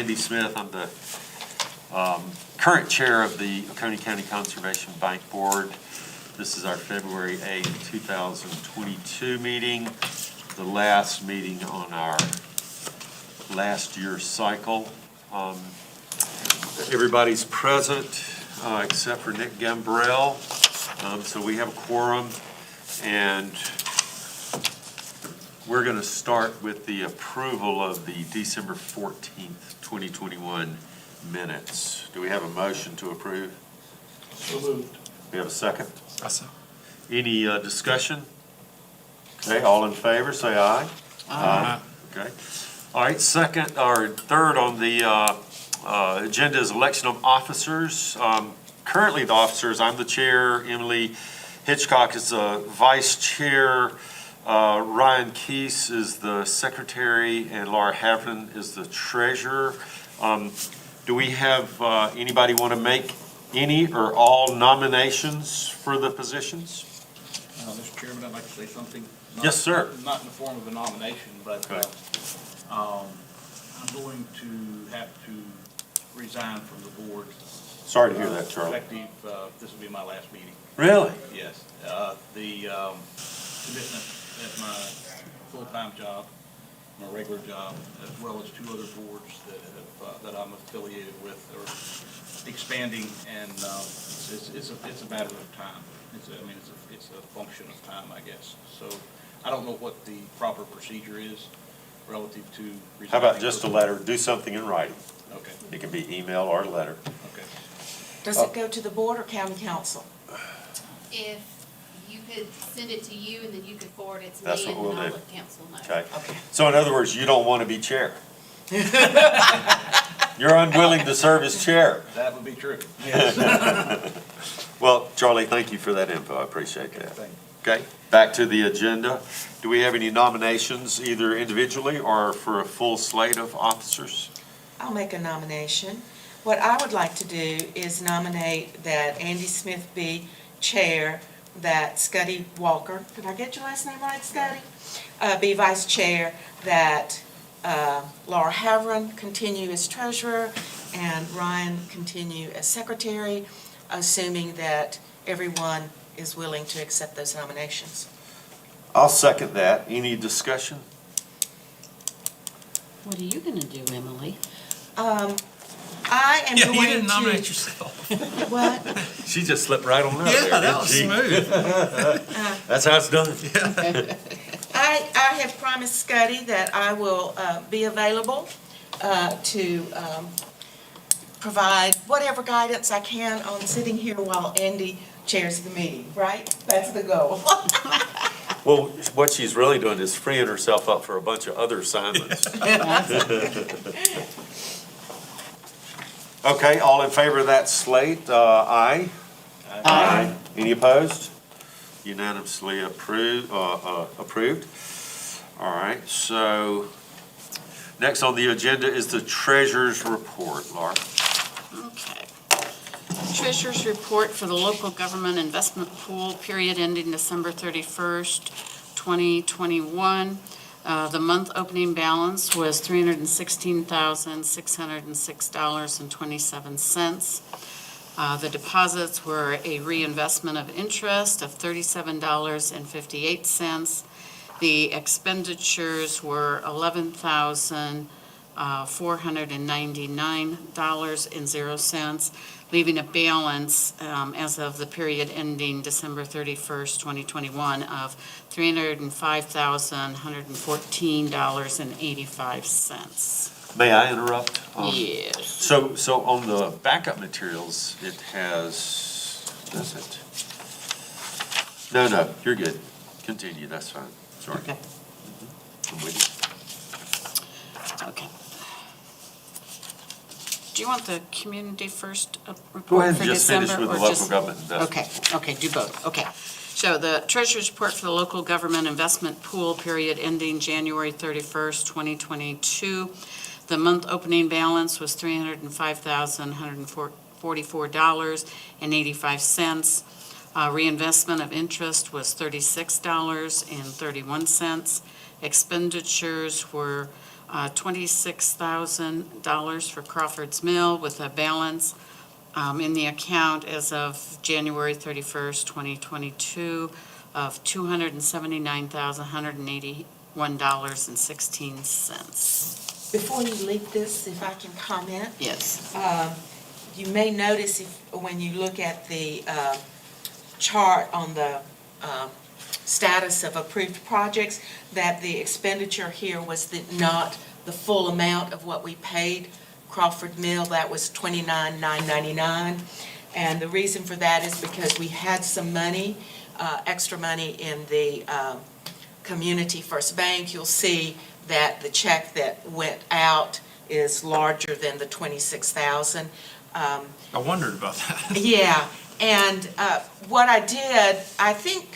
Andy Smith. I'm the current chair of the Oconee County Conservation Bank Board. This is our February 8, 2022 meeting, the last meeting on our last year's cycle. Everybody's present except for Nick Gambrell. So we have a quorum, and we're going to start with the approval of the December 14th, 2021 minutes. Do we have a motion to approve? So moved. We have a second? Second. Any discussion? Okay, all in favor, say aye. Aye. Okay. All right, third on the agenda is election of officers. Currently the officers, I'm the chair, Emily Hitchcock is the vice chair, Ryan Keese is the secretary, and Laura Havron is the treasurer. Do we have anybody want to make any or all nominations for the positions? Mr. Chairman, I'd like to say something. Yes, sir. Not in the form of a nomination, but Okay. I'm going to have to resign from the board. Sorry to hear that, Charlie. Effective, this will be my last meeting. Really? Yes. The commitment at my full-time job, my regular job, as well as two other boards that I'm affiliated with are expanding, and it's a matter of time. It's a function of time, I guess. So I don't know what the proper procedure is relative to resigning. How about just a letter, do something in writing? Okay, It can be email or letter. okay. Does it go to the board or county council? If you could send it to you and then you could forward it to That's me what and we'll then I'll do. let council know. Okay. Okay. So in other words, you don't want to be chair. You're unwilling to serve as chair. That would be true. Well, Charlie, thank you for that info. I appreciate that. Thank you. Okay, back to the agenda. Do we have any nominations, either individually or for a full slate of officers? I'll make a nomination. What I would like to do is nominate that Andy Smith be chair, that Scuddy Walker, did I get your last name right, Scuddy? Be vice chair, that Laura Havron continue as treasurer, and Ryan continue as secretary, assuming that everyone is willing to accept those nominations. I'll second that. Any discussion? What are you gonna do, Emily? I am going to... you didn't nominate yourself. What? She just slipped right on out there. Yeah, that didn't was she? smooth. That's how it's done. I have promised Scuddy that I will be available to provide whatever guidance I can on sitting here while Andy chairs the meeting, right? That's the goal. Well, what she's really doing is freeing herself up for a bunch of other assignments. Okay, all in favor of that slate, aye? Aye. Any opposed? Unanimously approved. All right, so next on the agenda is the treasurer's report. Laura? Okay. Treasurer's report for the local government investment pool, period ending December 31st, 2021. The month opening balance was $316,606.27. The deposits were a reinvestment of interest of $37.58. The expenditures were $11,499.00, leaving a balance as of the period ending December 31st, 2021 of $305,114.85. May I interrupt? Yes. So on the backup materials, it has, does it? No, you're good. Continue, that's fine. Sorry. Okay. I'm with you. Okay. Do you want the community first report Go ahead for and just finish December, with the or local government investment. Okay, do both, okay. So the treasurer's report for the local government investment pool, period ending January 31st, 2022. The month opening balance was $305,144.85. Reinvestment of interest was $36.31. Expenditures were $26,000 for Crawford's Mill with a balance in the account as of January 31st, 2022 of $279,181.16. Before you leave this, if I can comment, Yes. you may notice when you look at the chart on the status of approved projects, that the expenditure here was not the full amount of what we paid Crawford Mill. That was $29,999. And the reason for that is because we had some money, extra money in the Community First Bank. You'll see that the check that went out is larger than the $26,000. I wondered about that. Yeah, and what I did, I think,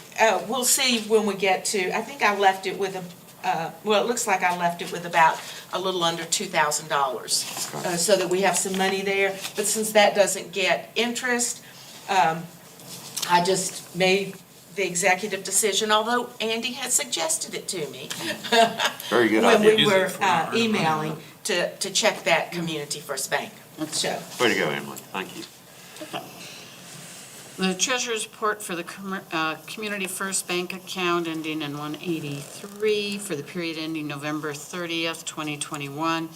we'll see when we get to, I think I left it with well, it looks like I left it with about a little under $2,000, so that we have some money there. But since that doesn't get interest, I just made the executive decision, although Andy had suggested it to me. Very good When idea. we Use it were for our- emailing to check that Community First Bank. So, Way to go, Emily. Thank you. The treasurer's report for the Community First Bank account ending in 183 for the period ending November 30th, 2021.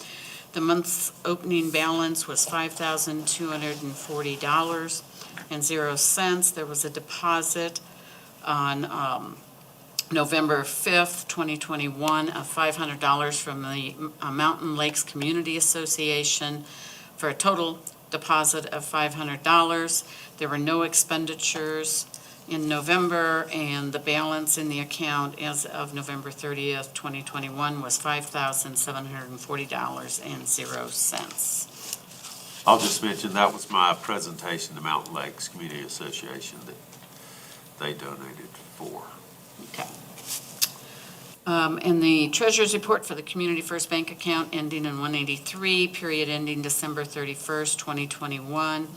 The month's opening balance was $5,240.00. There was a deposit on November 5th, 2021 of $500 from the Mountain Lakes Community Association for a total deposit of $500. There were no expenditures in November, and the balance in the account as of November 30th, 2021 was $5,740.00. I'll just mention that was my presentation to Mountain Lakes Community Association that they donated for. Okay. And the treasurer's report for the Community First Bank account ending in 183, period ending December 31st, 2021.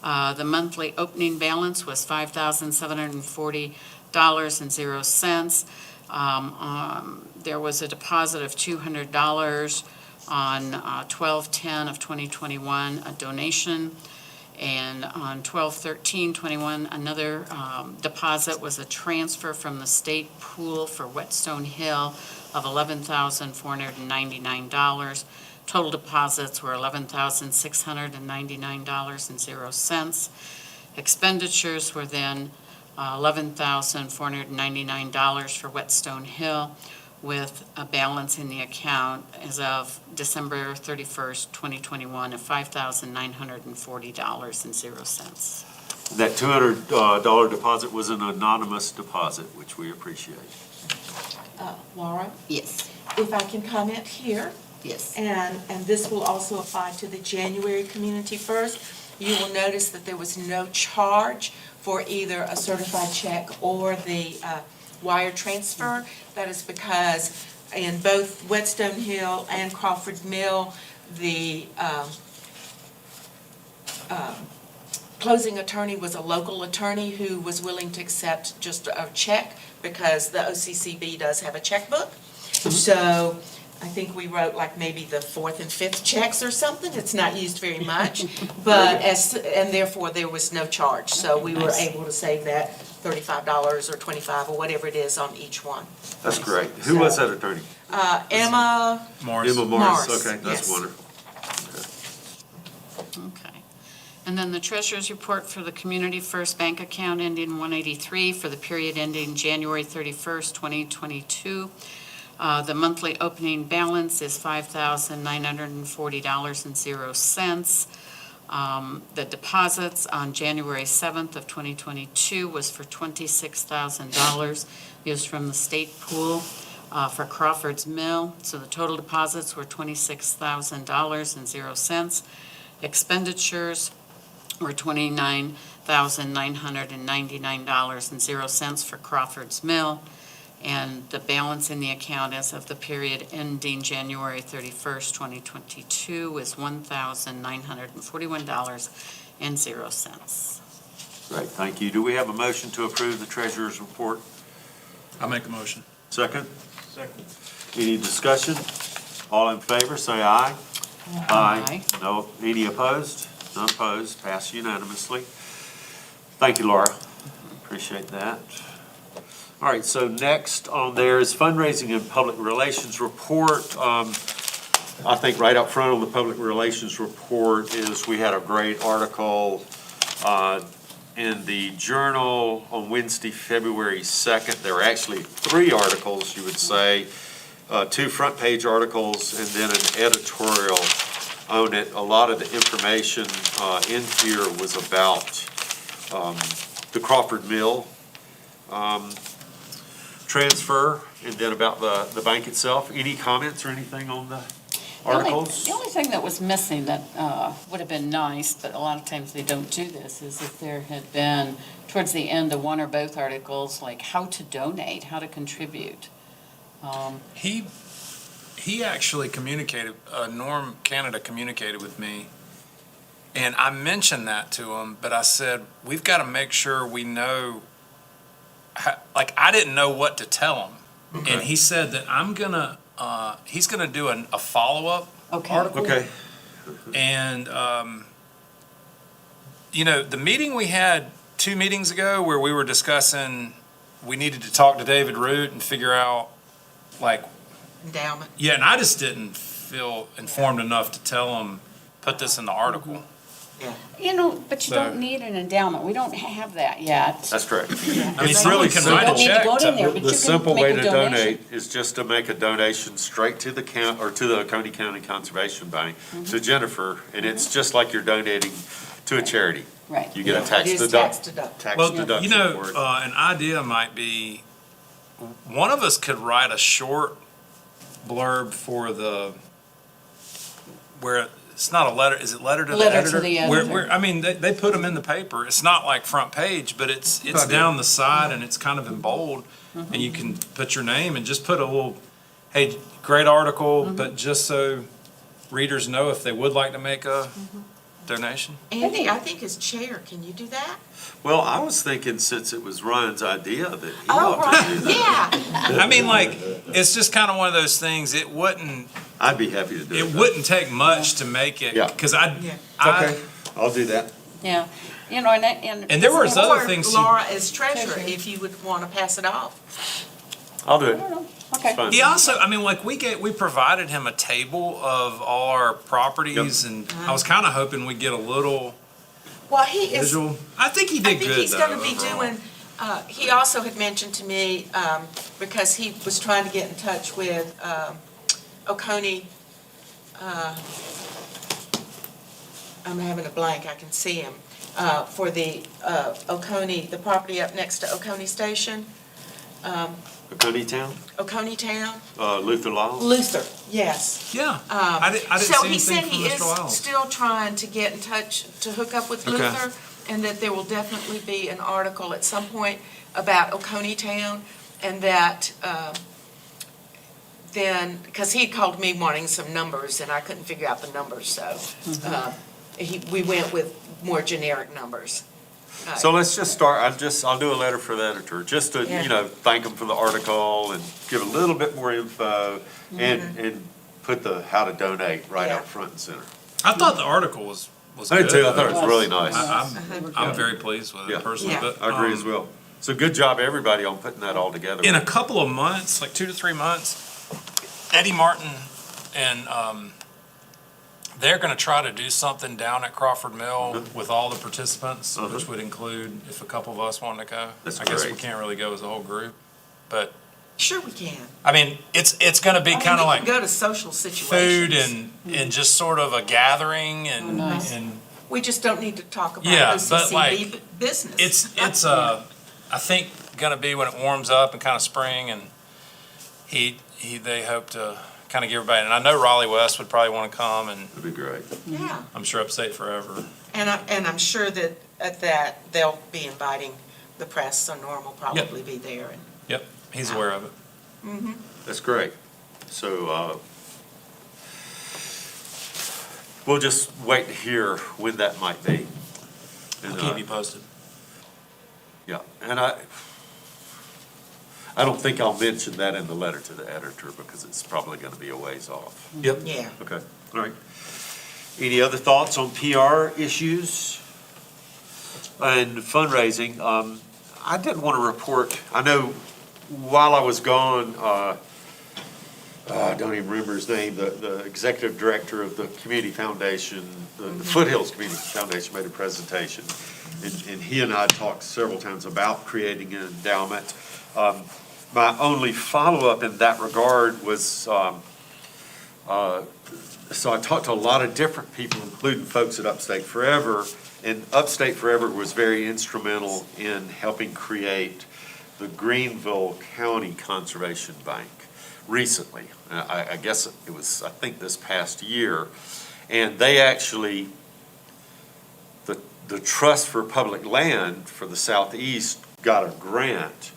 The monthly opening balance was $5,740.00. There was a deposit of $200 on 12/10 of 2021, a donation. And on 12/13/21, another deposit was a transfer from the state pool for Whetstone Hill of $11,499. Total deposits were $11,699.00. Expenditures were then $11,499 for Whetstone Hill, with a balance in the account as of December 31st, 2021 of $5,940.00. That $200 deposit was an anonymous deposit, which we appreciate. Laura, Yes, if I can comment here, yes. and this will also apply to the January Community First, you will notice that there was no charge for either a certified check or the wire transfer. That is because in both Whetstone Hill and Crawford Mill, the closing attorney was a local attorney who was willing to accept just a check because the OCCB does have a checkbook. So I think we wrote like maybe the fourth and fifth checks or something. It's not used very much, but and therefore there was no charge. So we were Nice. able to save that $35 or $25 or whatever it is on each one. That's great. Who was that attorney? Emma, Morris. Emma Morris. Morris, Okay, that's yes. wonderful. Okay. And then the treasurer's report for the Community First Bank account ending 183 for the period ending January 31st, 2022. The monthly opening balance is $5,940.00. The deposits on January 7th of 2022 was for $26,000 used from the state pool for Crawford's Mill. So the total deposits were $26,000.00. Expenditures were $29,999.00 for Crawford's Mill. And the balance in the account as of the period ending January 31st, 2022 is $1,941.00. Great, thank you. Do we have a motion to approve the treasurer's report? I'll make a motion. Second? Second. Any discussion? All in favor, say aye. Aye. No, any opposed? None opposed, pass unanimously. Thank you, Laura. Appreciate that. All right, so next on there is fundraising and public relations report. I think right up front on the public relations report is we had a great article in the Journal on Wednesday, February 2nd. There were actually 3 articles, you would say, 2 front-page articles and then an editorial on it. A lot of the information in here was about the Crawford Mill transfer, and then about the bank itself. Any comments or anything on the articles? The only thing that was missing that would have been nice, but a lot of times they don't do this, is if there had been, towards the end of one or both articles, like how to donate, how to contribute. He actually communicated, Norm Canada communicated with me, and I mentioned that to him, but I said, we've got to make sure we know, like, I didn't know what to tell him. And he said that he's gonna do a follow-up Okay. article. Okay, And, the meeting we had 2 meetings ago where we were discussing, we needed to talk to David Root and figure out, like, Endowment. yeah, and I just didn't feel informed enough to tell him, put this in the article. But you So- don't need an endowment. We don't have that yet. that's correct. I mean, It's someone really can simple. write Don't a need to check go in there, to, but The you can simple make way a to donation. donate is just to make a donation straight to the count, or to the Oconee County Conservation Bank, to Jennifer, and it's just like you're donating to a charity. Right. You get a It tax is deduction. tax-deductible. Tax well, deduction for it. an idea might be, one of us could write a short blurb for where it's not a letter, is it letter to the Letter to editor? the Where- editor. I mean, they put them in the paper. It's not like front page, but it's down the side and it's kind of in bold. And you can put your name and just put a little, hey, great article, but just so readers know if they would like to make a donation. Andy, I think as chair, can you do that? Well, I was thinking, since it was Ryan's idea, that he Oh, ought to right, do that. yeah. I mean, like, it's just kind of one of those things, it wouldn't I'd be happy to do it. take much to make it, Yeah. because Yeah. Okay, I'll do that. Yeah, and. And there were other Or things Laura as treasurer, Treasurer. if you would want to pass it off. I'll do it. Okay. It's fine. he also, I mean, like, we provided him a table of all our properties, and I was kind of hoping we'd get a little Well, he is, visual. I think he I did think good, he's though, gonna be overall. doing, he also had mentioned to me, because he was trying to get in touch with, Oconee, I'm having a blank, I can see him, for the, Oconee, the property up next to Oconee Station, Oconee Town, Oconee Town. Luther Law. Luther, yes. Yeah, I didn't So see he said anything he from is Mr. Wiles. still trying to get in touch, to hook up with Okay. Luther, and that there will definitely be an article at some point about Oconee Town, and that, then, because he called me wanting some numbers, and I couldn't figure out the numbers, so, we went with more generic numbers. So let's just start, I'll do a letter for the editor, just to, Yeah. thank him for the article and give a little bit more info, and put the how to donate right Yeah. up front and center. I thought the article was I good. did too, I thought it though. was really nice. I'm very pleased with Yeah. it personally, Yeah. but. I agree as well. So good job, everybody, on putting that all together. In a couple of months, like 2 to 3 months, Eddie Martin and they're going to try to do something down at Crawford Mill with all the participants, which would include if a couple of us wanted to go. That's I guess we great. can't really go as a whole group, but Sure we can. I mean, it's going to be I mean, kind of we like can go to social situations. food and just sort of a gathering and nice. and We just don't need to talk about Yeah, but, OCCB like, business. it's I think going to be when it warms up and kind of spring, and they hope to kind of give everybody, and I know Raleigh West would probably want to come, and That'd be great. Yeah, I'm sure Upstate Forever. and I'm sure that at that, they'll be inviting the press, so Norm will probably be there. And Yep, he's aware of it. That's great. So, we'll just wait to hear when that might be. And, I'll keep you posted. Yeah, and I don't think I'll mention that in the letter to the editor because it's probably gonna be a ways off. Yep. Yeah. Okay, all right. Any other thoughts on PR issues? And fundraising, I didn't want to report, I know while I was gone, I don't even remember his name, the executive director of the community foundation, the Foothills Community Foundation made a presentation. And he and I talked several times about creating an endowment. My only follow-up in that regard was, so I talked to a lot of different people, including folks at Upstate Forever, and Upstate Forever was very instrumental in helping create the Greenville County Conservation Bank recently. I guess it was, I think this past year. And they actually, the Trust for Public Land for the Southeast got a grant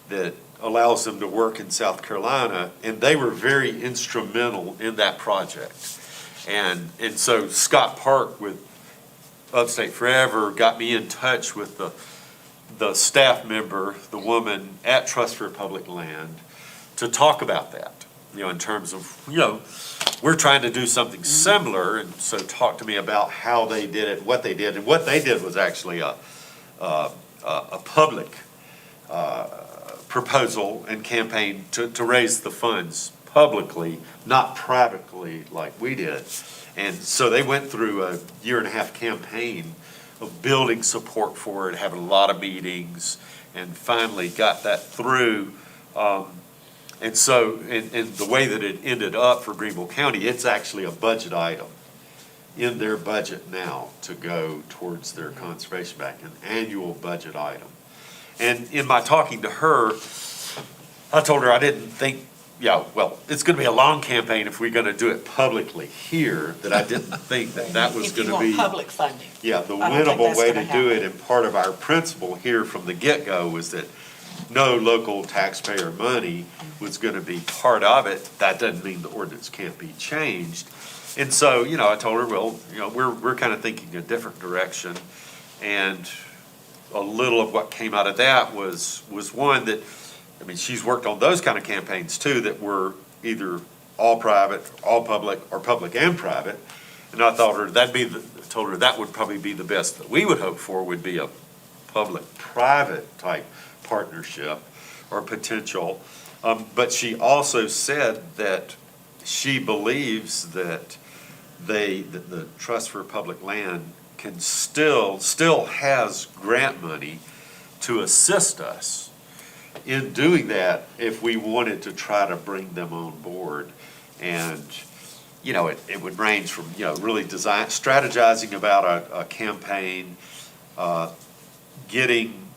that allows them to work in South Carolina, and they were very instrumental in that project. And so Scott Park with Upstate Forever got me in touch with the staff member, the woman at Trust for Public Land, to talk about that, in terms of, we're trying to do something similar, and so talk to me about how they did it, what they did, and what they did was actually a public proposal and campaign to raise the funds publicly, not privately like we did. And so they went through a 1.5-year campaign of building support for it, having a lot of meetings, and finally got that through. And so, and the way that it ended up for Greenville County, it's actually a budget item in their budget now to go towards their conservation bank, an annual budget item. And in my talking to her, I told her I didn't think, it's gonna be a long campaign if we're gonna do it publicly here, that I didn't think that was If you gonna want be. public funding. Yeah, the I don't think winnable that's way gonna to do it, happen. and part of our principle here from the get-go was that no local taxpayer money was gonna be part of it. That doesn't mean the ordinance can't be changed. And so, I told her, well, we're kind of thinking a different direction. And a little of what came out of that was one that, she's worked on those kind of campaigns too, that were either all private, all public, or public and private. And I told her that would probably be the best that we would hope for, would be a public-private type partnership or potential. But she also said that she believes that the Trust for Public Land can still has grant money to assist us in doing that if we wanted to try to bring them on board. And, it would range from, really strategizing about a campaign, getting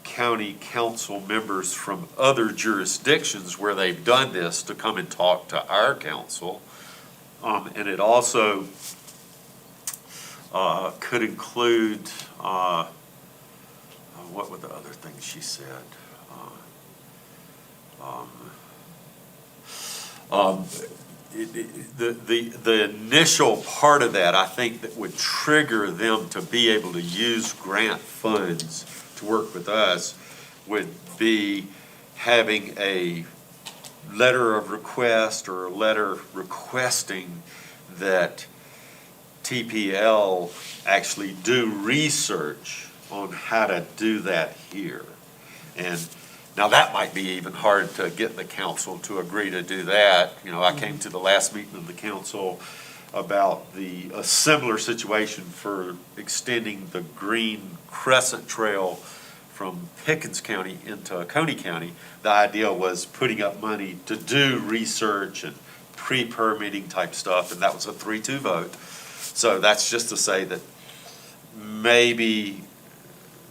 county council members from other jurisdictions where they've done this to come and talk to our council. And it also could include, what were the other things she said? The initial part of that, I think, that would trigger them to be able to use grant funds to work with us would be having a letter of request or a letter requesting that TPL actually do research on how to do that here. And now that might be even hard to get the council to agree to do that. I came to the last meeting of the council about a similar situation for extending the Green Crescent Trail from Pickens County into Coney County. The idea was putting up money to do research and pre-permitting type stuff, and that was a 3-2 vote. So that's just to say that maybe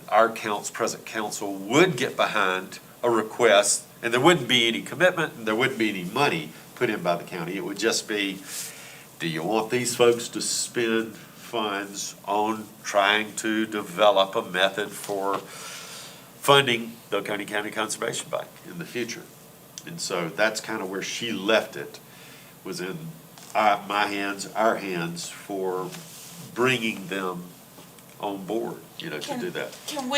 our present council would get behind a request, and there wouldn't be any commitment, and there wouldn't be any money put in by the county. It would just be, do you want these folks to spend funds on trying to develop a method for funding the Coney County Conservation Bank in the future? And so that's kind of where she left it, was in my hands, our hands, for bringing them on board, to do that. Can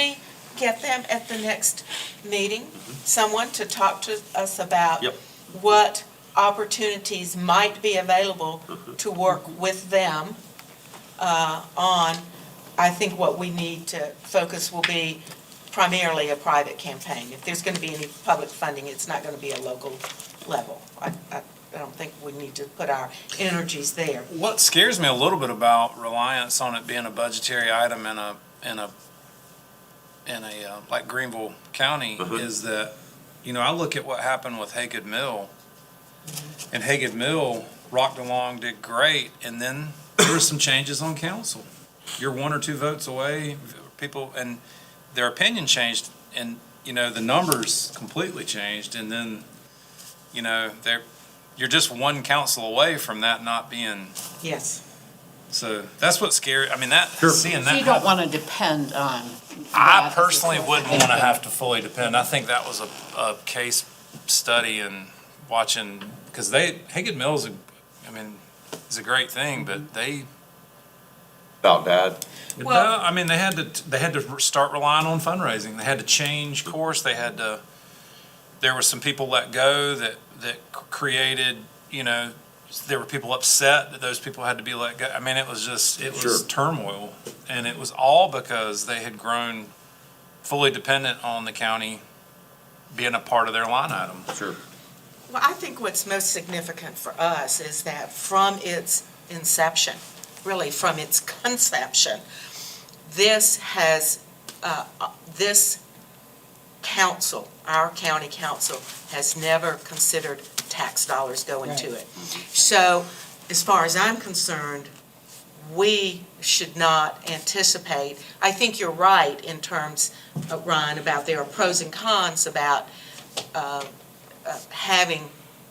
get them at the next meeting, someone to talk to us about Yep. what opportunities might be available to work with them on. I think what we need to focus will be primarily a private campaign. If there's going to be any public funding, it's not going to be a local level. I don't think we need to put our energies there. What scares me a little bit about reliance on it being a budgetary item in a like Greenville County is that, I look at what happened with Haygood Mill, and Haygood Mill rocked along, did great, and then there were some changes on council. You're 1 or 2 votes away, people, and their opinion changed, and, the numbers completely changed, and then, you're just 1 council away from that not being, Yes. so that's what scared, seeing that. You don't want to depend on. I that as a personally core. wouldn't want to have to fully depend. I think that was a case study and watching, because Haygood Mills, is a great thing, but they, About that. Well- they had to start relying on fundraising. They had to change course. There were some people let go that created, there were people upset that those people had to be let go. It was turmoil. And it was all because they had grown fully dependent on the county being a part of their line item. Sure. Well, I think what's most significant for us is that from its inception, really from its conception, this council, our county council, has never considered tax dollars going to it. So, as far as I'm concerned, we should not anticipate, I think you're right in terms, Ryan, about there are pros and cons about having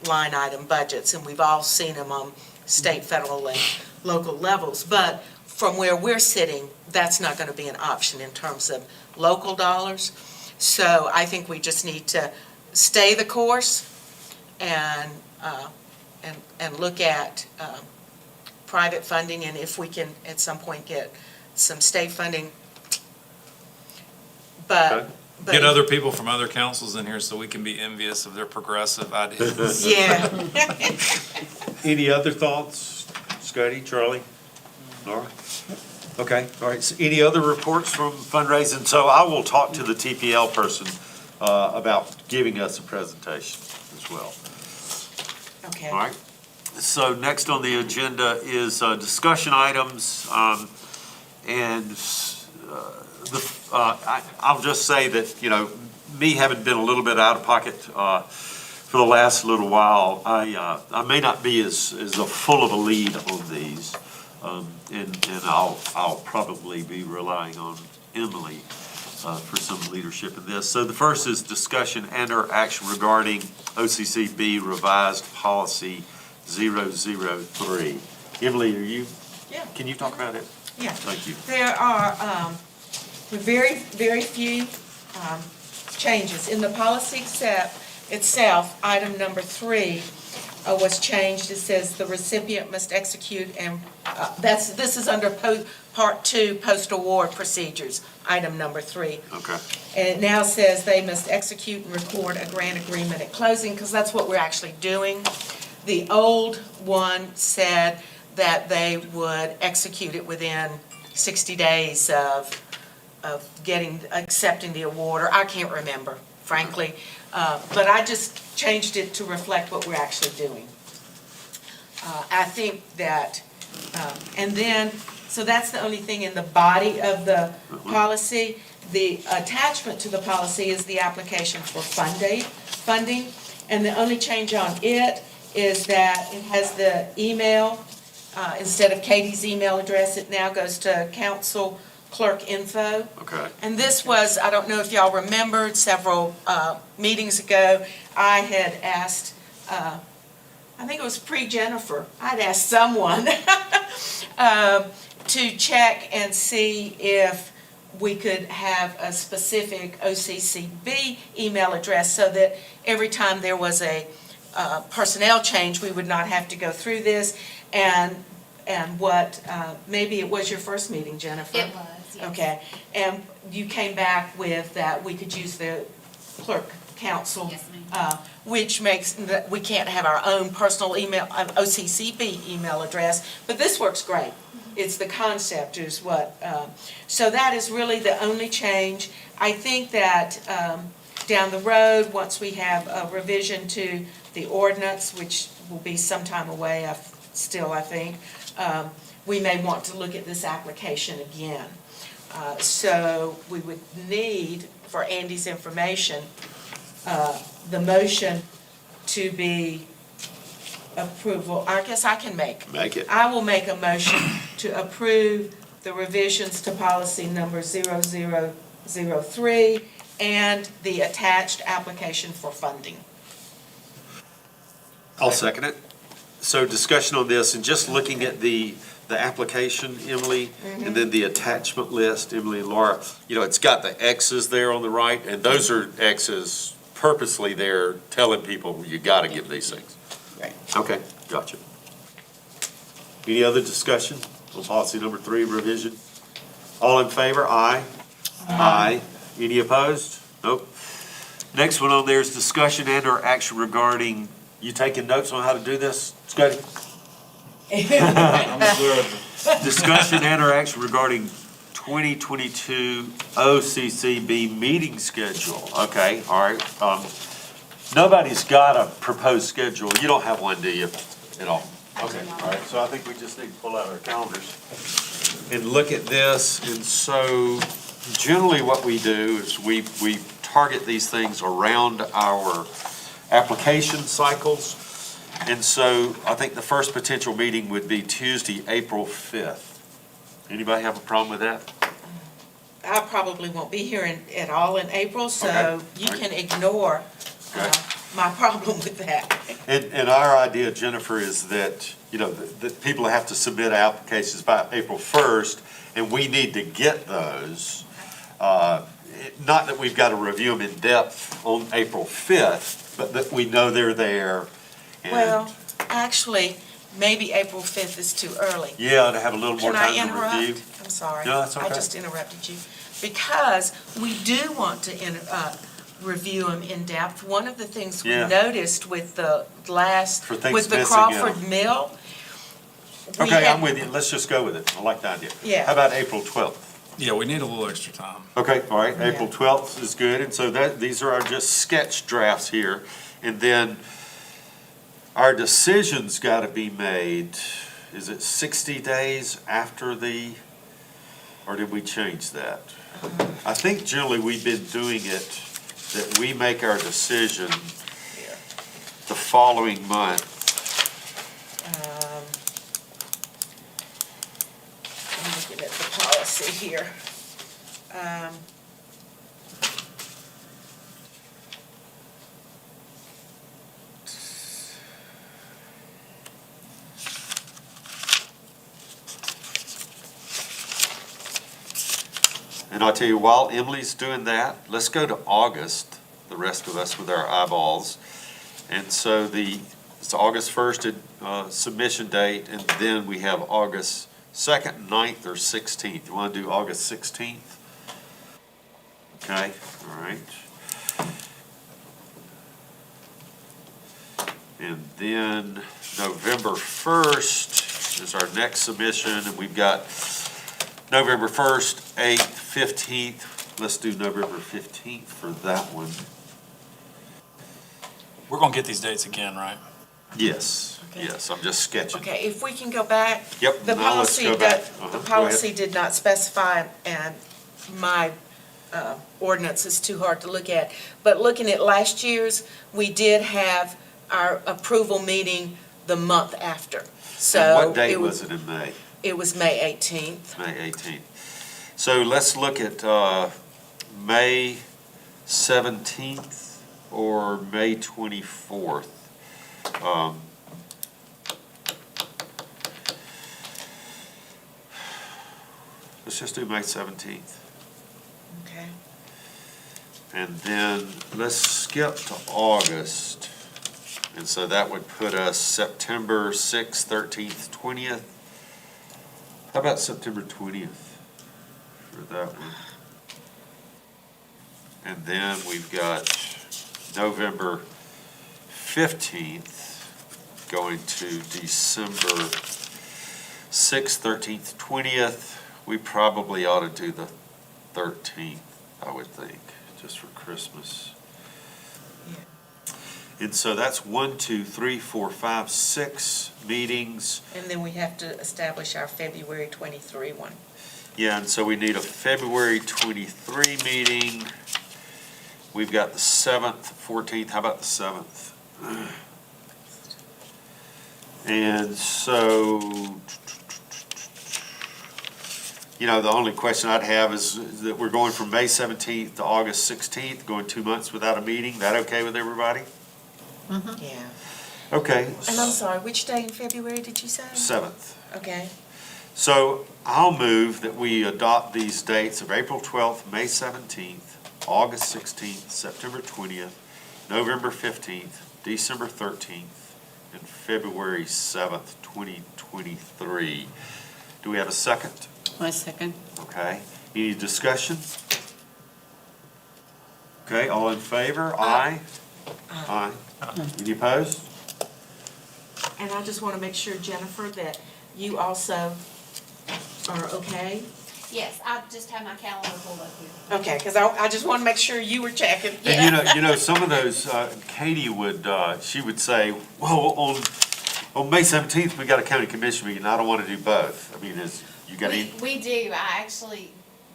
line item budgets, and we've all seen them on state, federal, and local levels. But from where we're sitting, that's not going to be an option in terms of local dollars. So I think we just need to stay the course and look at private funding, and if we can at some point get some state funding. But Get other people from other councils in here so we can be envious of their progressive ideas. yeah. Any other thoughts, Scotty, Charlie, Laura? Okay, all right, so any other reports from fundraising? So I will talk to the TPL person about giving us a presentation as well. Okay. All right, so next on the agenda is discussion items, and I'll just say that, me having been a little bit out of pocket for the last little while, I may not be as full of a lead on these, and I'll probably be relying on Emily for some leadership in this. So the first is discussion and/or action regarding OCCB revised policy 003. Emily, Yeah. can you talk about it? Yeah. Thank you. There are very, very few changes. In the policy itself, item number 3 was changed. It says the recipient must execute, and this is under Part 2, post-award procedures, item number 3. Okay. And it now says they must execute and record a grant agreement at closing, because that's what we're actually doing. The old one said that they would execute it within 60 days of accepting the award, or I can't remember, frankly. But I just changed it to reflect what we're actually doing. I think that, and then, so that's the only thing in the body of the policy. The attachment to the policy is the application for funding, and the only change on it is that it has the email, instead of Katie's email address, it now goes to council clerk info. Okay. And this was, I don't know if y'all remembered, several meetings ago, I had asked, I think it was pre-Jennifer, I'd asked someone to check and see if we could have a specific OCCB email address so that every time there was a personnel change, we would not have to go through this. And and what, maybe it was your first meeting, Jennifer? It was, yes. Okay, and you came back with that we could use the clerk council. Yes, ma'am. Which makes, that we can't have our own personal email, OCCB email address, but this works great. It's the concept is what, so that is really the only change. I think that down the road, once we have a revision to the ordinance, which will be some time away, I think, we may want to look at this application again. So we would need, for Andy's information, the motion to be approval, I guess I can make. Make it. I will make a motion to approve the revisions to policy number 0003 and the attached application for funding. I'll second it. So discussion on this, and just looking at the application, Emily, and then the attachment list, Emily and Laura, it's got the X's there on the right, and those are X's purposely there telling people, you got to give these things. Right. Okay, gotcha. Any other discussion on policy number 3, revision? All in favor? Aye. Aye. Any opposed? Nope. Next one on there is discussion and/or action regarding, you taking notes on how to do this, Scotty? Discussion and/or action regarding 2022 OCCB meeting schedule. Okay, all right. Nobody's got a proposed schedule. You don't have one, do you, at all? Okay, all right. So I think we just need to pull out our calendars and look at this. And so generally what we do is we target these things around our application cycles. And so I think the first potential meeting would be Tuesday, April 5th. Anybody have a problem with that? I probably won't be here at all in April, so Okay. you can ignore Okay. my problem with that. And our idea, Jennifer, is that, that people have to submit applications by April 1st, and we need to get those. Not that we've got to review them in depth on April 5th, but that we know they're there. And Well, actually, maybe April 5th is too early. yeah, to have a little more Can I time to review. interrupt? I'm sorry. No, that's I okay. just interrupted you. Because we do want to review them in depth. One of the things we Yeah. noticed with the last, For things with the missing, yeah. Crawford Mill. we Okay, had- I'm with you. Let's just go with it. I like the idea. Yeah. How about April 12th? Yeah, we need a little extra time. Okay, all right, Yeah. April 12th is good, and so these are our just sketch drafts here. And then our decision's got to be made, is it 60 days after or did we change that? I think generally we've been doing it, that we make our decision the following month. I'm looking at the policy here. And I'll tell you, while Emily's doing that, let's go to August, the rest of us with our eyeballs. And so it's August 1st submission date, and then we have August 2nd, 9th, or 16th. You want to do August 16th? Okay, all right. And then November 1st is our next submission, and we've got November 1st, 8th, 15th. Let's do November 15th for that one. We're gonna get these dates again, right? Yes, Okay. yes, I'm just sketching. Okay, if we can go back. Yep, The now let's policy, go back. the Go ahead. policy did not specify, and my ordinance is too hard to look at. But looking at last year's, we did have our approval meeting the month after. So And what date was it in May? It was May 18th. May 18th. So let's look at May 17th or May 24th. Let's just do May 17th. Okay. And then let's skip to August. And so that would put us September 6th, 13th, 20th. How about September 20th for that one? And then we've got November 15th going to December 6th, 13th, 20th. We probably ought to do the 13th, I would think, just for Christmas. And so that's 1, 2, 3, 4, 5, 6 meetings. And then we have to establish our February 23 one. Yeah, and so we need a February 23 meeting. We've got the 7th, 14th, how about the 7th? And so, you know, the only question I'd have is that we're going from May 17th to August 16th, going 2 months without a meeting. That okay with everybody? Yeah. Okay. And I'm sorry, which day in February did you say? 7th. Okay. So I'll move that we adopt these dates of April 12th, May 17th, August 16th, September 20th, November 15th, December 13th, and February 7th, 2023. Do we have a second? My second. Okay. Any discussion? Okay, all in favor? Aye. Aye. Any opposed? And I just want to make sure, Jennifer, that you also are okay? Yes, I just have my calendar pulled up here. Okay, because I just want to make sure you were checking. And you know, some of those, Katie would, she would say, well, on May 17th, we got a county commission meeting, I don't want to do both. I mean, you got any? We do, I actually,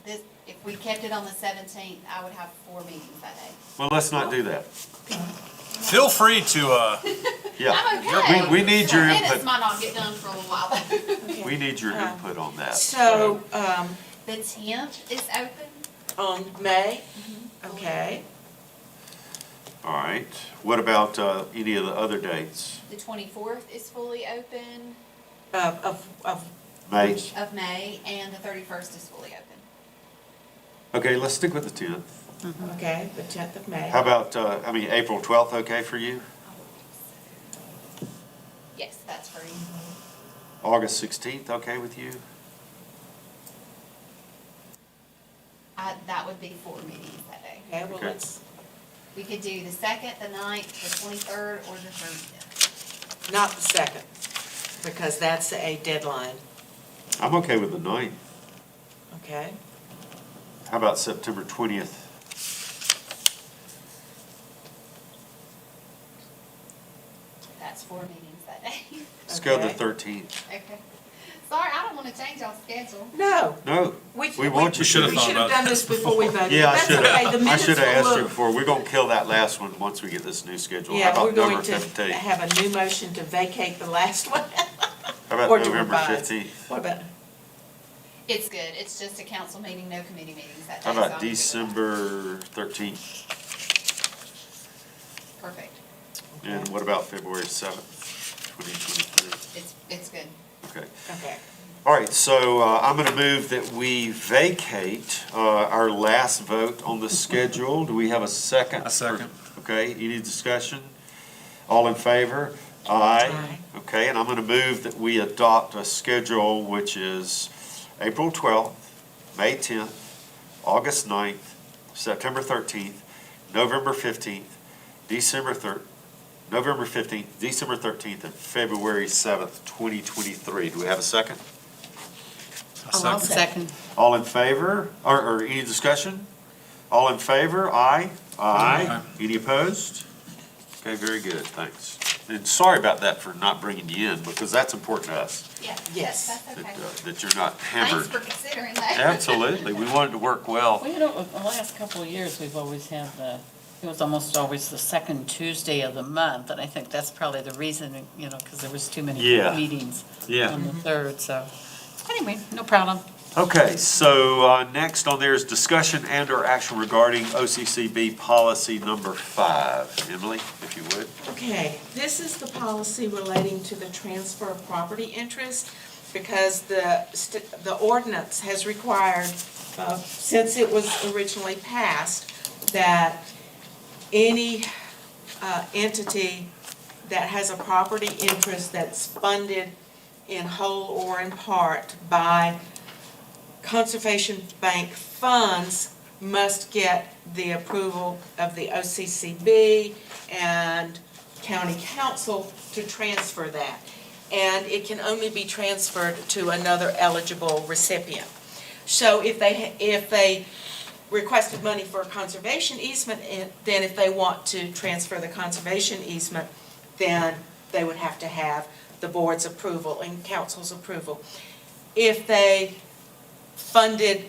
if we kept it on the 17th, I would have 4 meetings that day. Well, let's not do that. Feel free to, Yeah. I'm okay. We need your Minutes input, might not get done for a little while. we need your input on that. So, The 10th is open. on May, okay, All right. What about any of the other dates? The 24th is fully open of, May? of May, and the 31st is fully open. Okay, let's stick with the 10th. okay, the 10th of May. How about, April 12th, okay for you? Yes, that's free. August 16th, okay with you? That would be 4 meetings that day. Okay, well, Okay. let's, We could do the 2nd, the 9th, the 23rd, or the 30th. not the 2nd, because that's a deadline, I'm okay with the 9th. okay? How about September 20th? That's 4 meetings that day. Let's go the Okay. 13th. Okay. Sorry, I don't want to change y'all's schedule. No. No, we want you We should've to. We should have done this before we voted. Yeah, I That's should okay, the have, I minutes should have will asked you look- before. We're gonna kill that last one once we get this new schedule. How Yeah, we're about going November to 15th? have a new motion to vacate the last one. How about or to November revise. 15th? What about, It's good. It's just a council meeting, no committee meetings that day. How so I'm about good with that. December 13th? Perfect. And what about February 7th, 2023? It's good. Okay. okay. All right, so I'm going to move that we vacate our last vote on the schedule. Do we have a second? A second. Okay, any discussion? All in favor? Aye. Aye. Okay, and I'm going to move that we adopt a schedule which is April 12th, May 10th, August 9th, September 13th, November 15th, November 15th, December 13th, and February 7th, 2023. Do we have a second? I'll Second. All in favor, or any discussion? All in favor, aye? Aye. Any opposed? Okay, very good, thanks. And sorry about that for not bringing you in, because that's important to us, Yeah. Yes. That's that, okay. that you're not Thanks hammered. for considering that. Absolutely, we wanted to work well. Well, you know, the last couple of years, we've always had it was almost always the second Tuesday of the month, and I think that's probably the reason, you know, because there was too many Yeah. meetings Yeah. on the 3rd, so, anyway, no problem. Okay, so next on there is discussion and/or action regarding OCCB policy number 5. Emily, if you would. Okay, this is the policy relating to the transfer of property interest, because the ordinance has required, since it was originally passed, that any entity that has a property interest that's funded in whole or in part by Conservation Bank funds must get the approval of the OCCB and county council to transfer that. And it can only be transferred to another eligible recipient. So if they requested money for a conservation easement, then if they want to transfer the conservation easement, then they would have to have the board's approval and council's approval. If they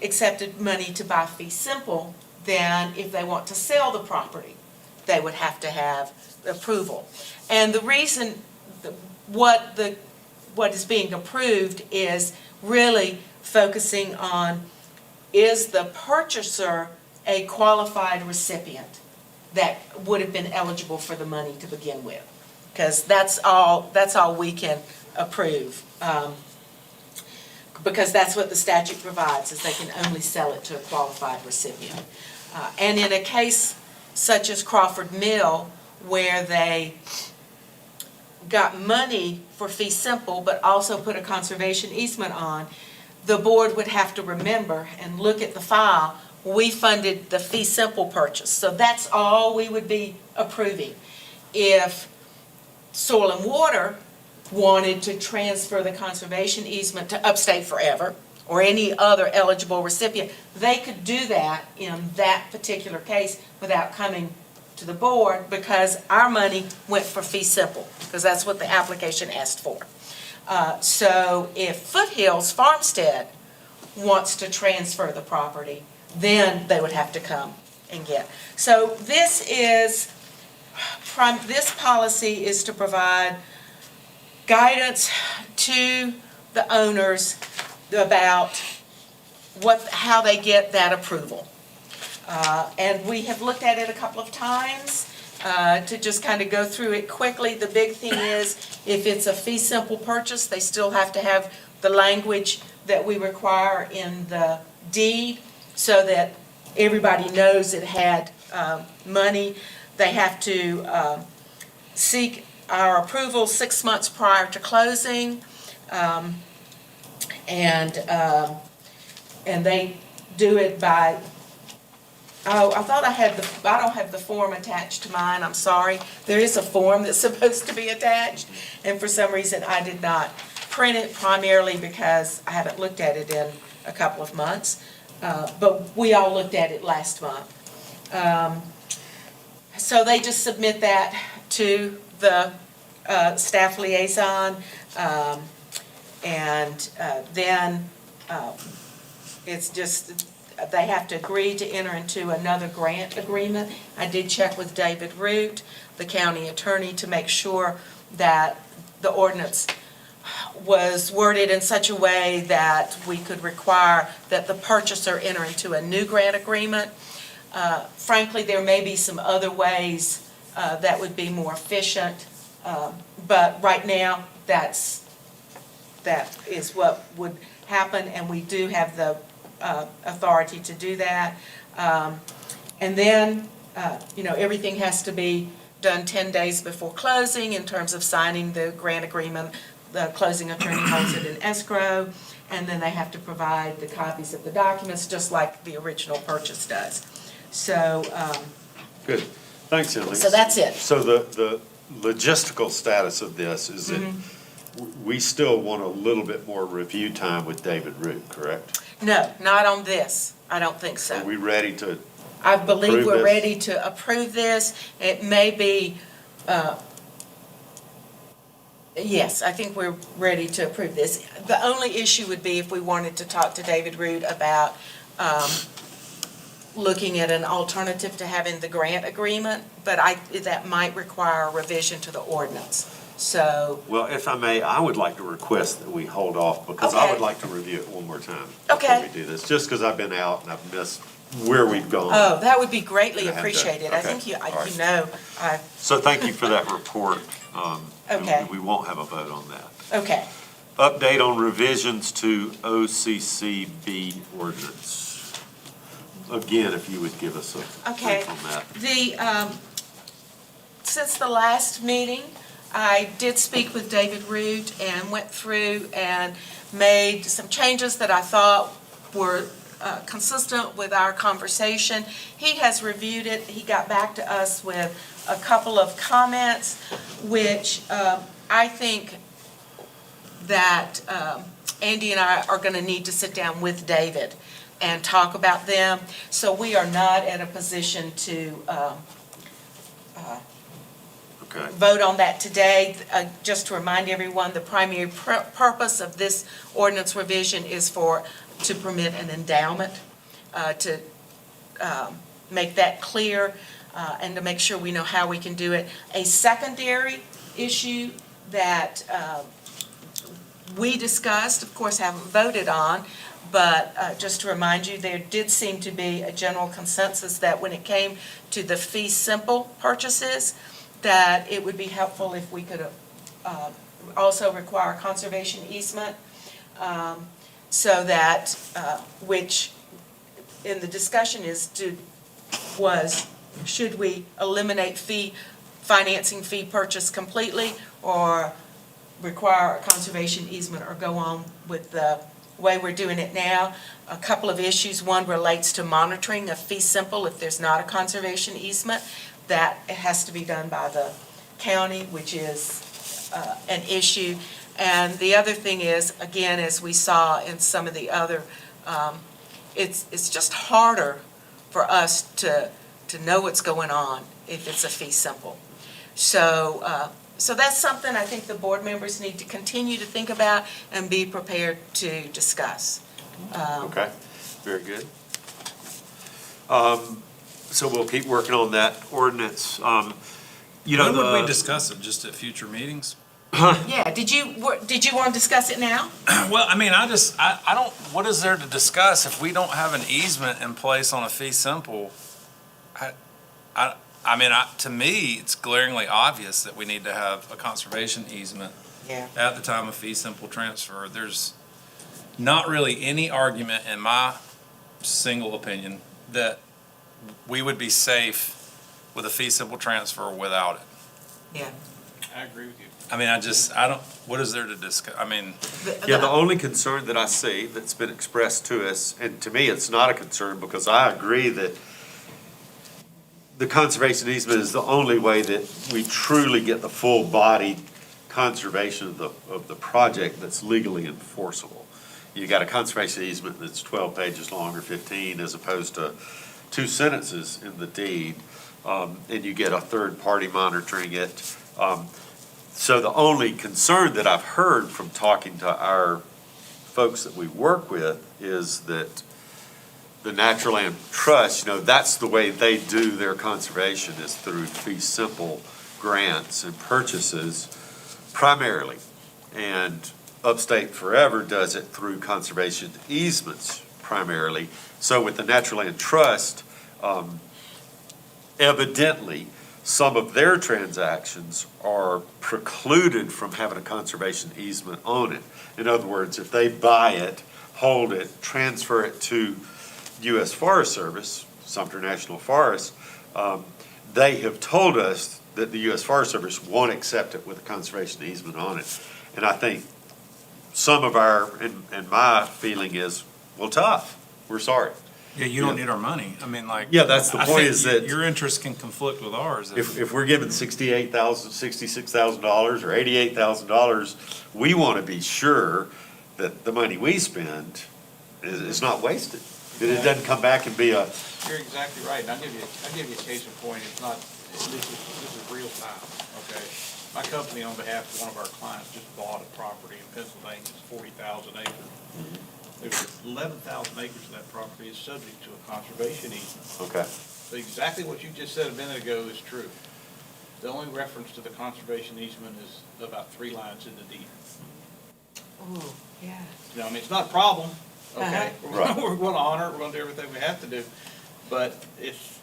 accepted money to buy fee simple, then if they want to sell the property, they would have to have approval. And the reason, what is being approved is really focusing on, is the purchaser a qualified recipient that would have been eligible for the money to begin with? Because that's all we can approve. Because that's what the statute provides, is they can only sell it to a qualified recipient. And in a case such as Crawford Mill, where they got money for fee simple, but also put a conservation easement on, the board would have to remember and look at the file, we funded the fee simple purchase. So that's all we would be approving. If Soil and Water wanted to transfer the conservation easement to Upstate Forever or any other eligible recipient, they could do that in that particular case without coming to the board, because our money went for fee simple, because that's what the application asked for. So if Foothills Farmstead wants to transfer the property, then they would have to come and get. So this policy is to provide guidance to the owners about how they get that approval. And we have looked at it a couple of times to just kind of go through it quickly. The big thing is, if it's a fee simple purchase, they still have to have the language that we require in the deed so that everybody knows it had money. They have to seek our approval 6 months prior to closing. And they do it by, oh, I thought I don't have the form attached to mine, I'm sorry. There is a form that's supposed to be attached, and for some reason I did not print it, primarily because I haven't looked at it in a couple of months. But we all looked at it last month. So they just submit that to the staff liaison, and then it's just, they have to agree to enter into another grant agreement. I did check with David Root, the county attorney, to make sure that the ordinance was worded in such a way that we could require that the purchaser enter into a new grant agreement. Frankly, there may be some other ways that would be more efficient, but right now, that is what would happen, and we do have the authority to do that. And then, everything has to be done 10 days before closing in terms of signing the grant agreement. The closing attorney holds it in escrow, and then they have to provide the copies of the documents, just like the original purchase does. So, Good. Thanks, Emily. so that's it. So the logistical status of this is that we still want a little bit more review time with David Root, correct? No, not on this. I don't think Are so. we ready to, I believe approve we're this? ready to approve this. It may be, yes, I think we're ready to approve this. The only issue would be if we wanted to talk to David Root about looking at an alternative to having the grant agreement, but that might require a revision to the ordinance. So, well, if I may, I would like to request that we hold off, because I Okay. would like to review it one more time Okay. before we do this, just because I've been out and I've missed where we've gone. oh, that would be greatly I have to- appreciated. I okay. think All right. you know, So thank you for that report. Okay. We won't have a vote on that. okay. Update on revisions to OCCB ordinance. Again, if you would give us a Okay. brief on that. Since the last meeting, I did speak with David Root and went through and made some changes that I thought were consistent with our conversation. He has reviewed it. He got back to us with a couple of comments, which I think that Andy and I are going to need to sit down with David and talk about them. So we are not at a position to Okay. vote on that today. Just to remind everyone, the primary purpose of this ordinance revision is to permit an endowment, to make that clear, and to make sure we know how we can do it. A secondary issue that we discussed, of course, haven't voted on, but just to remind you, there did seem to be a general consensus that when it came to the fee simple purchases, that it would be helpful if we could also require a conservation easement, so that, which in the discussion should we eliminate financing fee purchase completely, or require a conservation easement, or go on with the way we're doing it now? A couple of issues. One relates to monitoring of fee simple if there's not a conservation easement. That it has to be done by the county, which is an issue. And the other thing is, again, as we saw in some of the other, it's just harder for us to know what's going on if it's a fee simple. So that's something I think the board members need to continue to think about and be prepared to discuss. Okay, very good. So we'll keep working on that ordinance. You know, When would we the, discuss it? Just at future meetings? Yeah, did you want to discuss it now? Well, I mean, I don't, what is there to discuss if we don't have an easement in place on a fee simple? To me, it's glaringly obvious that we need to have a conservation easement Yeah. at the time of fee simple transfer. There's not really any argument, in my single opinion, that we would be safe with a fee simple transfer without it. Yeah. I agree with you. I mean, what is there to discuss? I mean, yeah, the only concern that I see that's been expressed to us, and to me, it's not a concern, because I agree that the conservation easement is the only way that we truly get the full body conservation of the project that's legally enforceable. You got a conservation easement that's 12 pages long or 15, as opposed to 2 sentences in the deed, and you get a third party monitoring it. So the only concern that I've heard from talking to our folks that we work with is that the Natural Land Trust, that's the way they do their conservation, is through fee simple grants and purchases primarily. And Upstate Forever does it through conservation easements primarily. So with the Natural Land Trust, evidently, some of their transactions are precluded from having a conservation easement on it. In other words, if they buy it, hold it, transfer it to U.S. Forest Service, Sumter National Forest, they have told us that the U.S. Forest Service won't accept it with a conservation easement on it. And I think some of and my feeling is, well, tough, we're sorry. yeah, you don't need our money. I mean, like. Yeah, that's the I point, think is that your interest can conflict with ours. if we're given $66,000 or $88,000, we want to be sure that the money we spend is not wasted. That it doesn't come back and be a, You're exactly right, and I'll give you a case in point. It's not, this is real time, okay? My company, on behalf of one of our clients, just bought a property in Pennsylvania, it's 40,000 acres. There's 11,000 acres of that property is subject to a conservation easement. okay. So exactly what you just said a minute ago is true. The only reference to the conservation easement is about 3 lines in the deed. Ooh, yeah. I mean, it's not a problem, okay? Right. We're gonna honor it, we're gonna do everything we have to do, but it's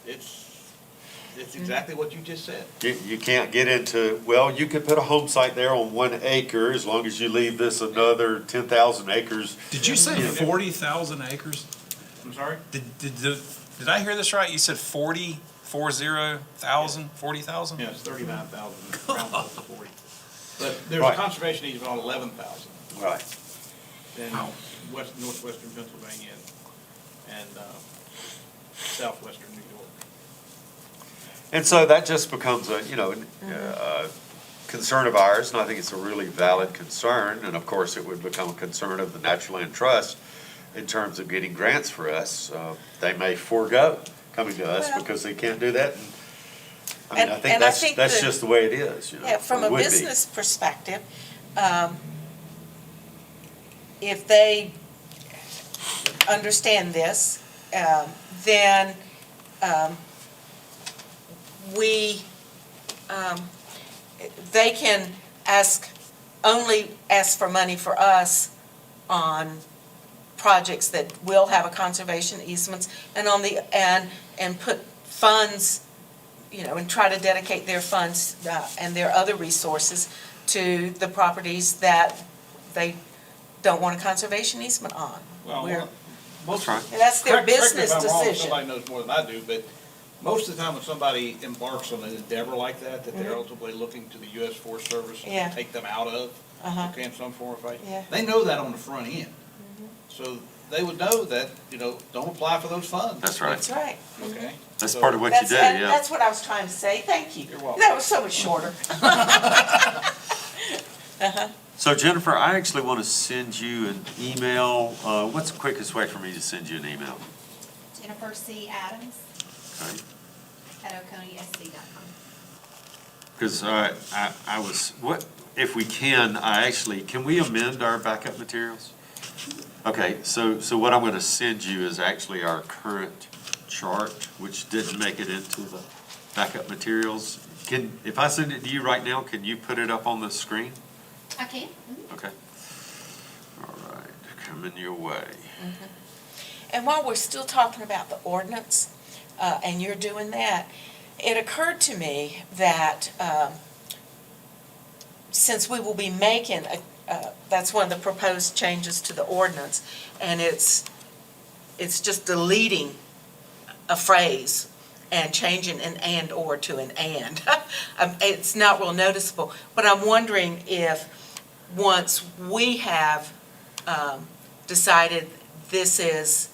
exactly what you just said. You can't get into, well, you could put a home site there on 1 acre as long as you leave this another 10,000 acres. Did you say 40,000 acres? I'm sorry? Did I hear this right? You said 40,000? Yeah, it's 39,000, round up to 40. But there's Right. a conservation easement on 11,000 Right. in northwestern Pennsylvania and southwestern New York. And so that just becomes a, a concern of ours, and I think it's a really valid concern. And of course, it would become a concern of the Natural Land Trust in terms of getting grants for us. They may forego coming to us Well- because they can't do that. I And- mean, I think and I think that's the- just the way it is, Yeah, from or a would be. business perspective, if they understand this, then they can only ask for money for us on projects that will have a conservation easements and and put funds, and try to dedicate their funds and their other resources to the properties that they don't want a conservation easement on. Well, We're- most, That's And that's their correct me if business I'm wrong, decision. somebody knows more than I do, but most of the time when somebody embarks on an endeavor like that they're ultimately looking to the U.S. Forest Service Mm-hmm. Yeah. to take them out of, Uh-huh. okay, in some form or fashion. Yeah. They know that on the front end. So they would know that, don't apply for those funds. That's right. That's right. Okay? That's So- part of what you do, And yeah. that's what I was trying to say. Thank you. You're welcome. That was so much shorter. So Jennifer, I actually want to send you an email. What's the quickest way for me to send you an email? Jennifer C. Adams Okay. at oconysc.com. Because I was, if we can, can we amend our backup materials? Okay, so what I'm going to send you is actually our current chart, which didn't make it into the backup materials. If I send it to you right now, can you put it up on the screen? I can. Mhm. Okay. All right, coming your way. And while we're still talking about the ordinance, and you're doing that, it occurred to me that since we will be making, that's one of the proposed changes to the ordinance, and it's just deleting a phrase and changing an and/or to an and. It's not real noticeable, but I'm wondering if, once we have decided this is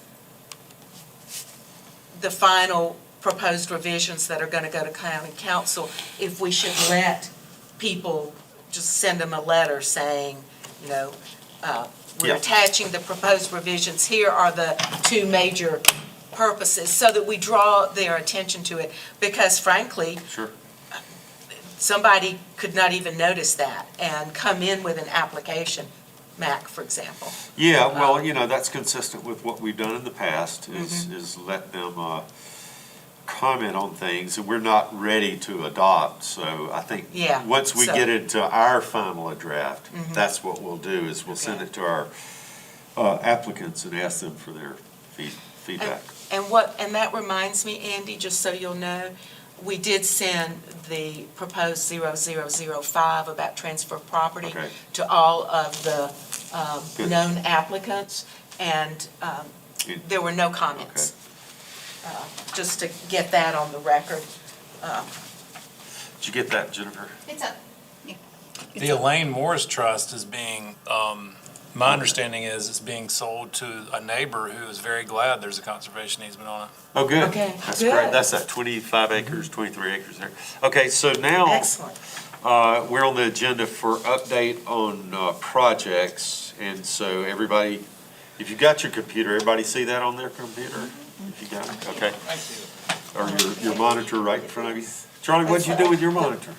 the final proposed revisions that are going to go to county council, if we should let people, just send them a letter saying, we're Yeah. attaching the proposed revisions, here are the two major purposes, so that we draw their attention to it, because frankly, Sure. somebody could not even notice that and come in with an application, Mac, for example. Yeah, well, that's consistent with what we've done in the past, is let them comment on things, and we're not ready to adopt, so I think Yeah, once we so- get into our final draft, that's what we'll do, is we'll send it to our applicants and ask them for their feedback. And that reminds me, Andy, just so you'll know, we did send the proposed 0005 about transfer of property Okay. to all of the Good. known applicants, and Good. there were no comments. Just to get that on the record. Did you get that, Jennifer? It's up. Yeah. The Elaine Morris Trust is being, my understanding is it's being sold to a neighbor who is very glad there's a conservation easement on it. Oh, good. Okay, That's good. great. That's that 25 acres, 23 acres there. Okay, so now, Excellent. we're on the agenda for update on projects, and so everybody, if you got your computer, everybody see that on their computer? If you got it, okay. Thank you. Or your monitor right in front of you. Charlie, what'd you do with your monitor?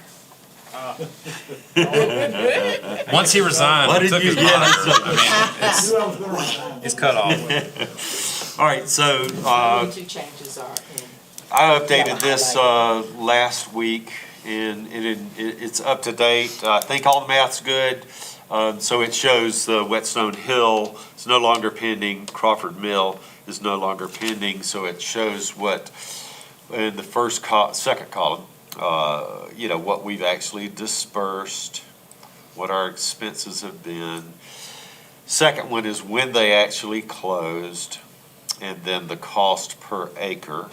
Once he resigned, What we did took you his get? monitor. I mean, it's cut off. All right, so, The two changes are in. I updated this last week, and it's up to date. I think all the math's good. So it shows the Whetstone Hill is no longer pending, Crawford Mill is no longer pending, so it shows what, in the second column, what we've actually dispersed, what our expenses have been. Second one is when they actually closed, and then the cost per acre.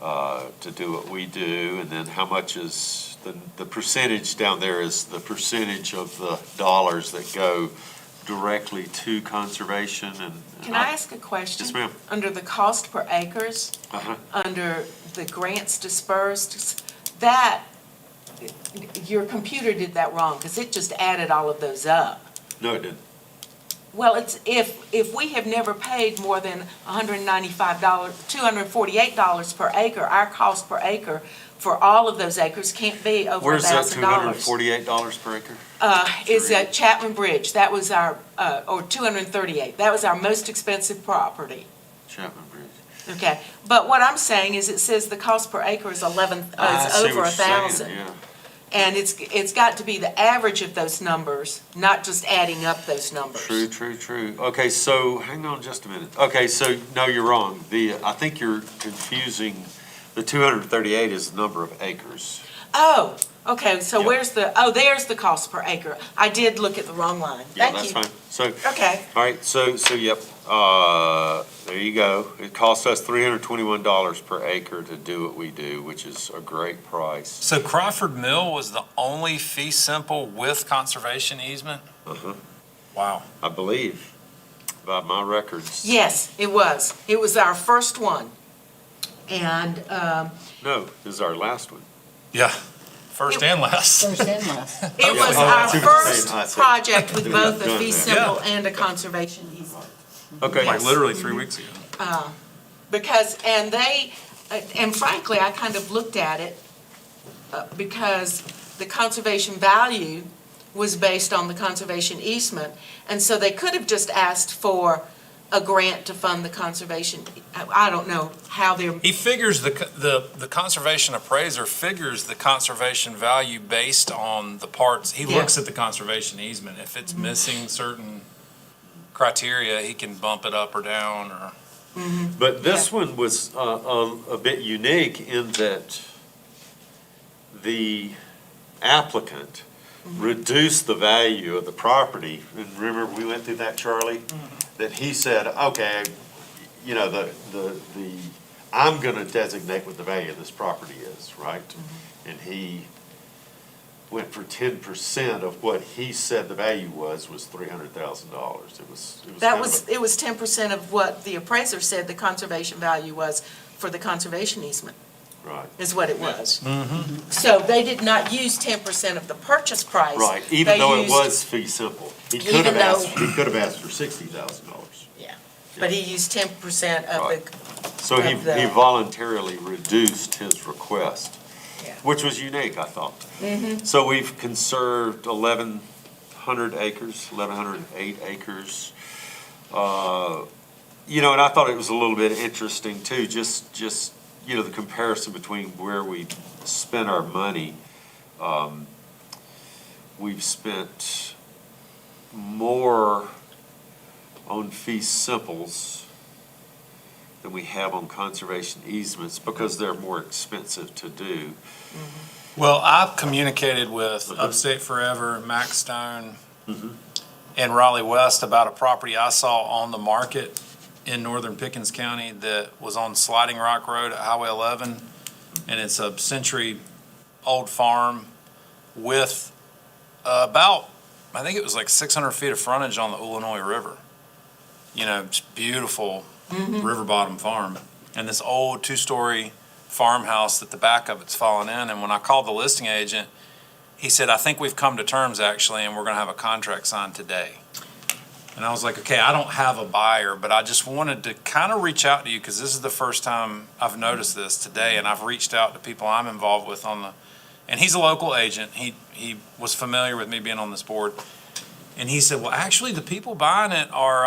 to do what we do, and then how much is, the percentage down there is the percentage of the dollars that go directly to conservation and. Can I ask a question? Yes, ma'am. Under the cost per acres, Uh-huh. under the grants dispersed, that, your computer did that wrong, because it just added all of those up. No, it didn't. Well, it's, if we have never paid more than $195, $248 per acre, our cost per acre for all of those acres can't be over Where's that $1,000. $248 per acre? Is at Chapman Bridge, that was our, or 238, that was our most expensive property. Chapman Bridge. Okay, but what I'm saying is it says the cost per acre is I is see over what you're saying, 1,000. yeah. And it's got to be the average of those numbers, not just adding up those numbers. True, true, true. Okay, so, hang on just a minute. Okay, so, no, you're wrong. I think you're confusing, the 238 is the number of acres. Oh, okay, so Yeah. there's the cost per acre. I did look at the wrong line. Yeah, Thank you. that's fine. So, Okay, all right, yep, there you go. It costs us $321 per acre to do what we do, which is a great price. So Crawford Mill was the only fee simple with conservation easement? Uh-huh. Wow. I believe, by my records. yes, it was. It was our first one. And, No, this is our last one. Yeah, first and last. First and last. it Yeah. was Oh, I our see what you're first saying. I see. project with We've both a done fee that. simple and a conservation easement. Okay. Like literally 3 weeks ago. Because, and frankly, I kind of looked at it because the conservation value was based on the conservation easement. And so they could have just asked for a grant to fund the conservation. I don't know how they're, He figures the conservation appraiser figures the conservation value based on the parts. He Yeah. looks at the conservation easement. If it's missing certain criteria, he can bump it up or down or. But this one was a bit unique in that the applicant reduced the value of the property. And remember, we went through that, Charlie? That he said, okay, you know, I'm gonna designate what the value of this property is, right? And he went for 10% of what he said the value was $300,000. It was that kind of was, it was 10% of what the appraiser said the conservation value was for the conservation easement, Right. is what it was. So they did not use 10% of the purchase price. Right, even They though it used- was fee simple. He could Even have though- asked for $60,000. Yeah, but he used 10% of Right. the, So he Of the- voluntarily reduced his request, Yeah. which was unique, I thought. So we've conserved 1,100 acres, 1,108 acres. You know, and I thought it was a little bit interesting too, just, you know, the comparison between where we spent our money. We've spent more on fee simples than we have on conservation easements because they're more expensive to do. Well, I've communicated with Uh-huh. Upstate Forever, Max Stone, and Raleigh West about a property I saw on the market in northern Pickens County that was on Sliding Rock Road at Highway 11. And it's a century-old farm with about, I think it was like 600 feet of frontage on the Illinois River. You know, just beautiful river bottom farm. And this old two-story farmhouse that the back of it's fallen in. And when I called the listing agent, he said, I think we've come to terms actually, and we're gonna have a contract signed today. And I was like, okay, I don't have a buyer, but I just wanted to kind of reach out to you because this is the first time I've noticed this today. And I've reached out to people I'm involved with and he's a local agent. He was familiar with me being on this board. And he said, well, actually the people buying it are,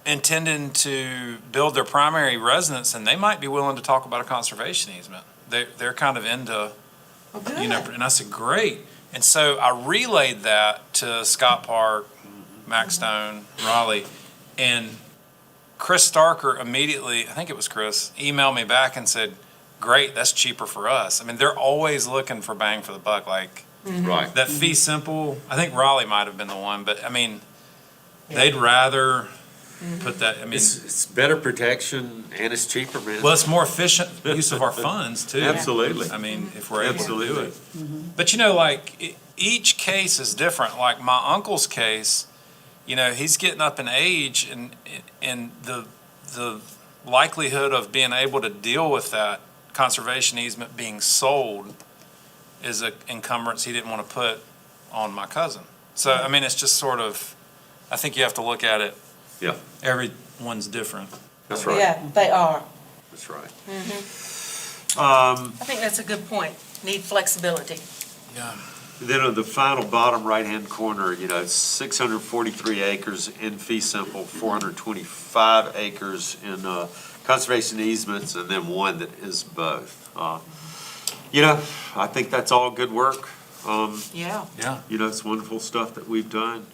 intending to build their primary residence, and they might be willing to talk about a conservation easement. They're kind of into, oh, good. you know, and I said, great. And so I relayed that to Scott Park, Max Stone, Raleigh, and Chris Starker immediately, I think it was Chris, emailed me back and said, great, that's cheaper for us. I mean, they're always looking for bang for the buck, like Right. that fee simple. I think Raleigh might have been the one, but I mean, they'd rather put that, I mean, It's better protection and it's cheaper, man. well, it's more efficient use of our funds too. Absolutely. I mean, if we're able to do Absolutely. it. But you know, like, each case is different. Like my uncle's case, you know, he's getting up in age and the likelihood of being able to deal with that conservation easement being sold is an encumbrance he didn't want to put on my cousin. So, I mean, it's just sort of, I think you have to look at it. Yeah. Everyone's different. That's right. Yeah, they are. That's right. I think that's a good point. Need flexibility. Yeah. Then on the final bottom right-hand corner, you know, 643 acres in fee simple, 425 acres in conservation easements, and then one that is both. You know, I think that's all good work. Yeah. Yeah. You know, it's wonderful stuff that we've done.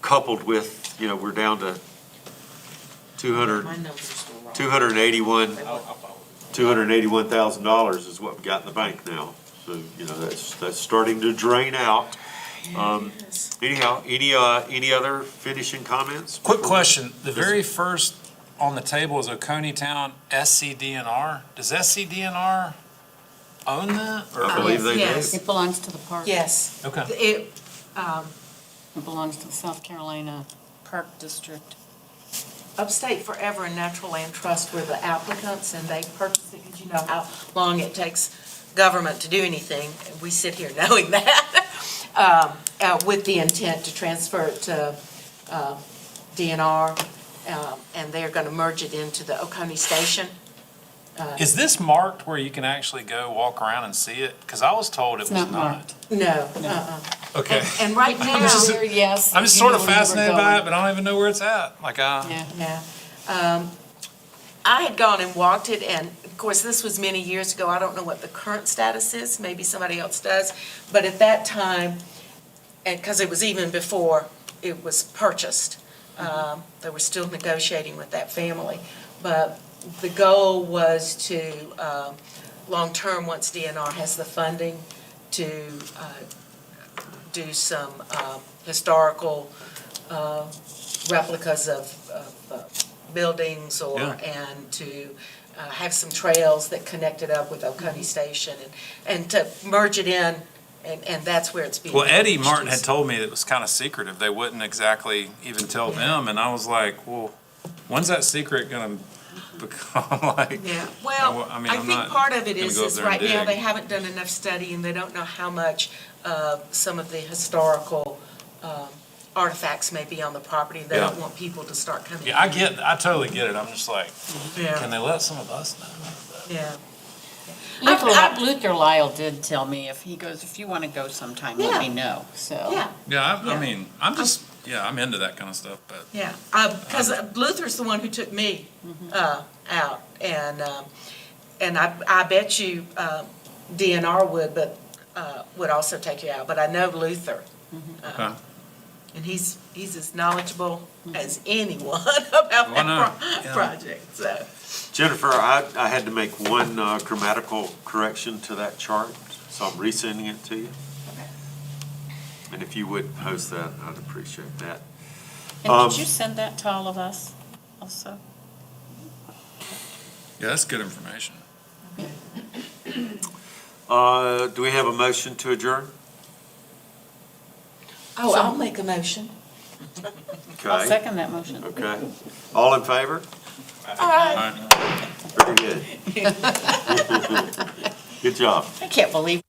Coupled with, you know, we're down to 200, My numbers are still wrong. $281,000 is what we got in the bank now. So, you know, that's starting to drain out. Yes. Anyhow, any other finishing comments? Quick question, the very first on the table is Oconee Town SCDNR. Does SCDNR own that? or- I believe they do. Yes. It belongs to the park. Yes. Okay. It, It belongs to the South Carolina Park District. Upstate Forever and Natural Land Trust were the applicants, and they purchased it, because you know how long it takes government to do anything. We sit here knowing that, with the intent to transfer it to DNR, and they're going to merge it into the Oconee Station. Is this marked where you can actually go walk around and see it? Because I was told it It's was not marked. No, Okay. And right now, Yes. I'm just you sort know of where you were fascinated by going. it, but I don't even know where it's at. Like, Yeah. yeah. I had gone and walked it, and of course, this was many years ago. I don't know what the current status is. Maybe somebody else does. But at that time, and because it was even before it was purchased, they were still negotiating with that family. But the goal was to, long-term, once DNR has the funding, to do some historical replicas of buildings or, Yeah. and to have some trails that connect it up with Oconee Station and to merge it in, and that's where it's being. well, Eddie merged. Martin had told me it was kind of secretive. They wouldn't exactly even tell them, and I was like, well, when's that secret gonna become like? Yeah, well, I mean, I I'm think not part of it gonna is, go up is there and right now, dig. they haven't done enough study, and they don't know how much some of the historical artifacts may be on the property. They don't Yeah. want people to start coming. Yeah, I totally get it. I'm just like, can Yeah, they let some of us know? yeah. Luther Lyle did tell me, if you want to go sometime, let me know, so. Yeah, Yeah, I Yeah. mean, I'm into that kind of stuff, but. yeah, because Luther's the one who took me out, and I bet you DNR would, but would also take you out, but I know Luther. Okay. And he's as knowledgeable as anyone about Well, no, that yeah. project, so. Jennifer, I had to make one grammatical correction to that chart, so I'm resending it to you. And if you would post that, I'd appreciate that. And did you send that to all of us also? Yeah, that's good information. Do we have a motion to adjourn? Oh, I'll make a motion. I'll Okay, second that motion. okay. All in favor? All right. Very good. Good job. I can't believe